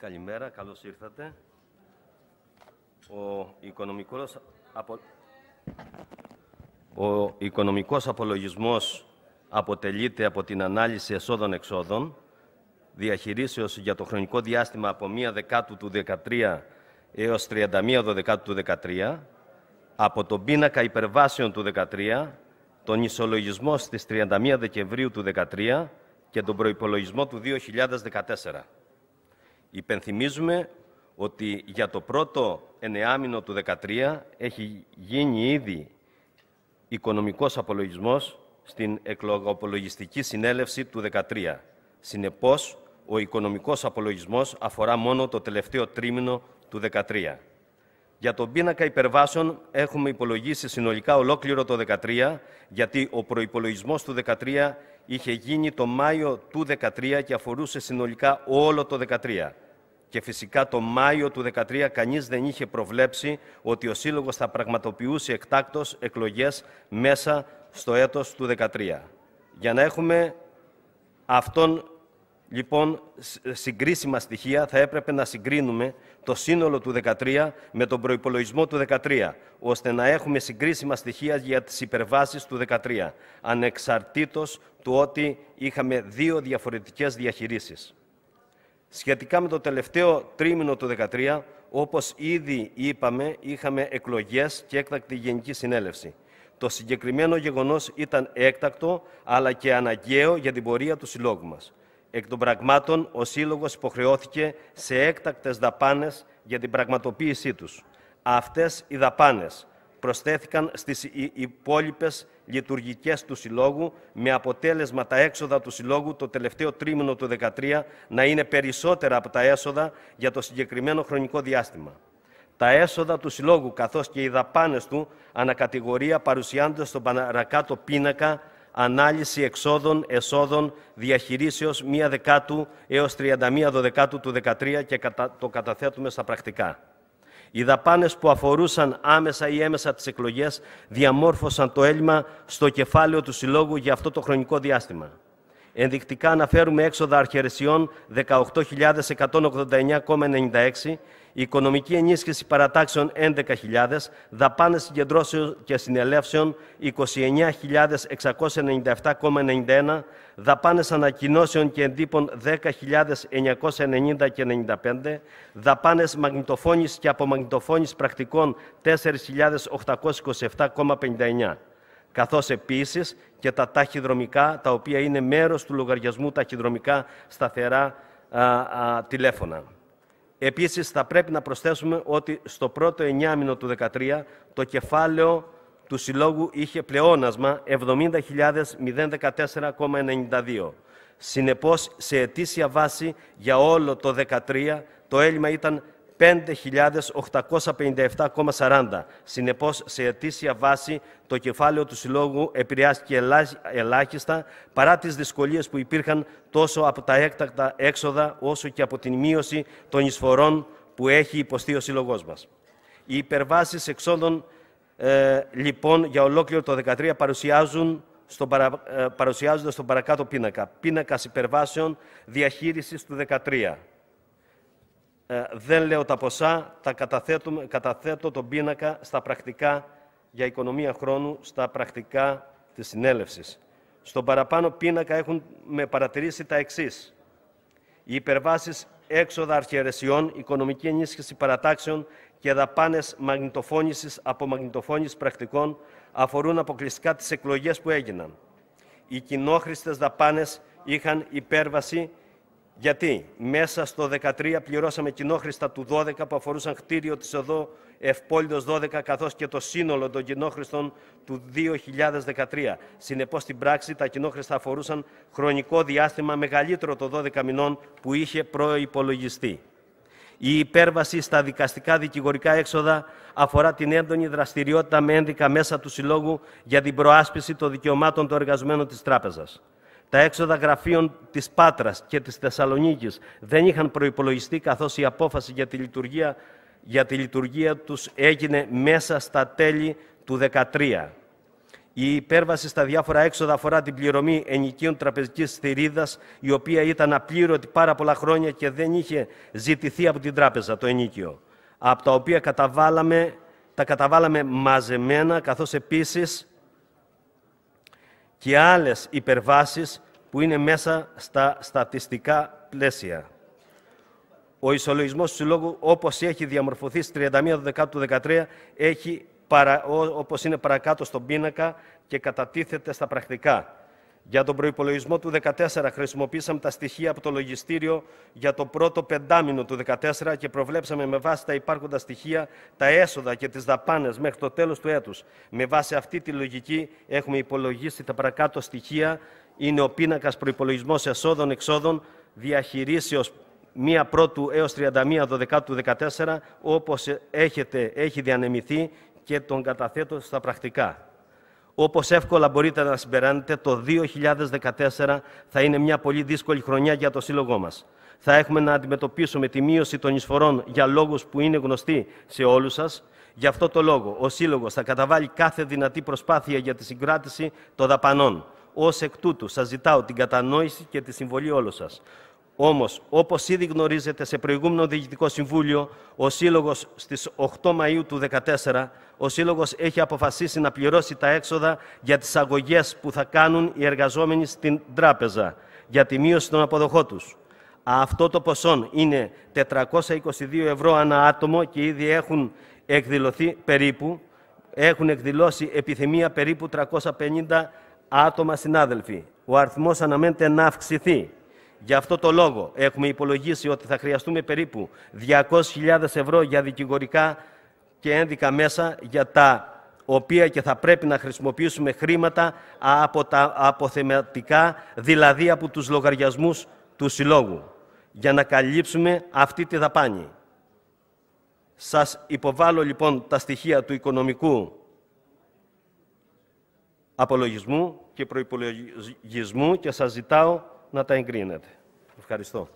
Καλημέρα, καλώς ήρθατε. Ο οικονομικός απολογισμός αποτελείται από την ανάλυση εσόδων-εξόδων, διαχειρίσεως για το χρονικό διάστημα από 1 Δεκάτου του 2013 έως 31 Δεκάτου του 2013, από τον πίνακα υπερβάσεων του 2013, τον ισολογισμό στις 31 Δεκεμβρίου του 2013 και τον προϋπολογισμό του 2014. Υπενθυμίζουμε ότι για το πρώτο εννεάμηνο του 2013 έχει γίνει ήδη οικονομικός απολογισμός στην εκλογοπολογιστική συνέλευση του 2013. Συνεπώς, ο οικονομικός απολογισμός αφορά μόνο το τελευταίο τρίμηνο του 2013. Για τον πίνακα υπερβάσεων έχουμε υπολογίσει συνολικά ολόκληρο το 2013, γιατί ο προϋπολογισμός του 2013 είχε γίνει το Μάιο του 2013 και αφορούσε συνολικά όλο το 2013. Και φυσικά το Μάιο του 2013 κανείς δεν είχε προβλέψει ότι ο Σύλλογος θα πραγματοποιούσε εκτάκτως εκλογές μέσα στο έτος του 2013. Για να έχουμε αυτόν λοιπόν συγκρίσιμα στοιχεία, θα έπρεπε να συγκρίνουμε το σύνολο του 2013 με τον προϋπολογισμό του 2013, ώστε να έχουμε συγκρίσιμα στοιχεία για τις υπερβάσεις του 2013, ανεξαρτήτως του ότι είχαμε δύο διαφορετικές διαχειρίσεις. Σχετικά με το τελευταίο τρίμηνο του 2013, όπως ήδη είπαμε, είχαμε εκλογές και έκτακτη Γενική Συνέλευση. Το συγκεκριμένο γεγονός ήταν έκτακτο, αλλά και αναγκαίο για την πορεία του Συλλόγου μας. Εκ των πραγμάτων, ο Σύλλογος υποχρεώθηκε σε έκτακτες δαπάνες για την πραγματοποίησή τους. Αυτές οι δαπάνες προσθέθηκαν στις υπόλοιπες λειτουργικές του Συλλόγου, με αποτέλεσμα τα έξοδα του Συλλόγου το τελευταίο τρίμηνο του 2013 να είναι περισσότερα από τα έσοδα για το συγκεκριμένο χρονικό διάστημα. Τα έσοδα του Συλλόγου, καθώς και οι δαπάνες του, ανακατηγορία παρουσιάζονται στον παρακάτω πίνακα ανάλυση εξόδων-εσόδων διαχειρίσεως 1 Δεκάτου έως 31 Δεκάτου του 2013 και το καταθέτουμε στα πρακτικά. Οι δαπάνες που αφορούσαν άμεσα ή έμεσα τις εκλογές διαμόρφωσαν το έλλειμμα στο κεφάλαιο του Συλλόγου για αυτό το χρονικό διάστημα. Ενδεικτικά αναφέρουμε έξοδα αρχαιρεσιών 18.189,96, οικονομική ενίσχυση παρατάξεων 11.000, δαπάνες συγκεντρώσεων και συνελεύσεων 29.697,91, δαπάνες ανακοινώσεων και εντύπων 10.990 και 95, δαπάνες μαγνητοφώνησης και απομαγνητοφώνησης πρακτικών 4.827,59. καθώς επίσης και τα ταχυδρομικά, τα οποία είναι μέρος του λογαριασμού ταχυδρομικά σταθερά τηλέφωνα. Επίσης, θα πρέπει να προσθέσουμε ότι στο πρώτο εννιάμηνο του 2013 το κεφάλαιο του Συλλόγου είχε πλεόνασμα 70.014,92. Συνεπώς, σε ετήσια βάση για όλο το 2013 το έλλειμμα ήταν 5.857,40. Συνεπώς, σε ετήσια βάση, το κεφάλαιο του Συλλόγου επηρεάστηκε ελάχιστα, παρά τις δυσκολίες που υπήρχαν τόσο από τα έκτακτα έξοδα, όσο και από την μείωση των εισφορών που έχει υποστεί ο Σύλλογός μας. Οι υπερβάσεις εξόδων, λοιπόν, για ολόκληρο το 2013 παρουσιάζονται στον παρακάτω πίνακα. Πίνακας υπερβάσεων διαχείρισης του 2013. Δεν λέω τα ποσά, καταθέτω τον πίνακα στα πρακτικά για οικονομία χρόνου, στα πρακτικά της συνέλευσης. Στον παραπάνω πίνακα έχουν με παρατηρήσει τα εξής. Οι υπερβάσεις έξοδα αρχαιρεσιών, οικονομική ενίσχυση παρατάξεων και δαπάνες μαγνητοφώνησης, απομαγνητοφώνησης πρακτικών αφορούν αποκλειστικά τις εκλογές που έγιναν. Οι κοινόχρηστες δαπάνες είχαν υπέρβαση. Γιατί μέσα στο 2013 πληρώσαμε κοινόχρηστα του 12 που αφορούσαν κτίριο της οδό Ευπόλυτος 12, καθώς και το σύνολο των κοινόχρηστων του 2013. Συνεπώς, στην πράξη, τα κοινόχρηστα αφορούσαν χρονικό διάστημα μεγαλύτερο των 12 μηνών που είχε προϋπολογιστεί. Η υπέρβαση στα δικαστικά δικηγορικά έξοδα αφορά την έντονη δραστηριότητα με ένδικα μέσα του Συλλόγου για την προάσπιση των δικαιωμάτων των εργαζομένων της Τράπεζας. Τα έξοδα γραφείων της Πάτρας και της Θεσσαλονίκης δεν είχαν προϋπολογιστεί, καθώς η απόφαση για τη λειτουργία τους έγινε μέσα στα τέλη του 2013. Η υπέρβαση στα διάφορα έξοδα αφορά την πληρωμή ενοικίων τραπεζικής θηρίδας, η οποία ήταν απλήρωτη πάρα πολλά χρόνια και δεν είχε ζητηθεί από την τράπεζα το ενοίκιο, από τα οποία τα καταβάλαμε μαζεμένα, καθώς επίσης και άλλες υπερβάσεις που είναι μέσα στα στατιστικά πλαίσια. Ο ισολογισμός του Συλλόγου, όπως έχει διαμορφωθεί στις 31 Δεκάτου 2013, όπως είναι παρακάτω στον πίνακα και κατατίθεται στα πρακτικά. Για τον προϋπολογισμό του 2014 χρησιμοποίησαμε τα στοιχεία από το λογιστήριο για το πρώτο πεντάμηνο του 2014 και προβλέψαμε με βάση τα υπάρχοντα στοιχεία τα έσοδα και τις δαπάνες μέχρι το τέλος του έτους. Με βάση αυτή τη λογική έχουμε υπολογίσει τα παρακάτω στοιχεία. Είναι ο πίνακας προϋπολογισμός εσόδων-εξόδων διαχειρίσεως 1 Πρώτου έως 31 Δεκάτου 2014, όπως έχει διανεμηθεί και τον καταθέτω στα πρακτικά. Όπως εύκολα μπορείτε να συμπεράνετε, το 2014 θα είναι μια πολύ δύσκολη χρονιά για το Σύλλογό μας. Θα έχουμε να αντιμετωπίσουμε τη μείωση των εισφορών για λόγους που είναι γνωστοί σε όλους σας. Γι' αυτό το λόγο, ο Σύλλογος θα καταβάλει κάθε δυνατή προσπάθεια για τη συγκράτηση των δαπανών. Ως εκ τούτου, σας ζητάω την κατανόηση και τη συμβολή όλων σας. Όμως, όπως ήδη γνωρίζετε, σε προηγούμενο Διοικητικό Συμβούλιο, ο Σύλλογος στις 8 Μαΐου του 2014, ο Σύλλογος έχει αποφασίσει να πληρώσει τα έξοδα για τις αγωγές που θα κάνουν οι εργαζόμενοι στην τράπεζα για τη μείωση των αποδοχών τους. Αυτό το ποσό είναι 422 ευρώ ανά άτομο και ήδη έχουν εκδηλώσει επιθυμία περίπου 350 άτομα συνάδελφοι. Ο αριθμός αναμένεται να αυξηθεί. Γι' αυτό το λόγο έχουμε υπολογίσει ότι θα χρειαστούμε περίπου 200.000 ευρώ για δικηγορικά και ένδικα μέσα, για τα οποία και θα πρέπει να χρησιμοποιήσουμε χρήματα από τα αποθεματικά, δηλαδή από τους λογαριασμούς του Συλλόγου, για να καλύψουμε αυτή τη δαπάνη. Σας υποβάλλω λοιπόν τα στοιχεία του οικονομικού απολογισμού και προϋπολογισμού και σας ζητάω να τα εγκρίνετε. Ευχαριστώ.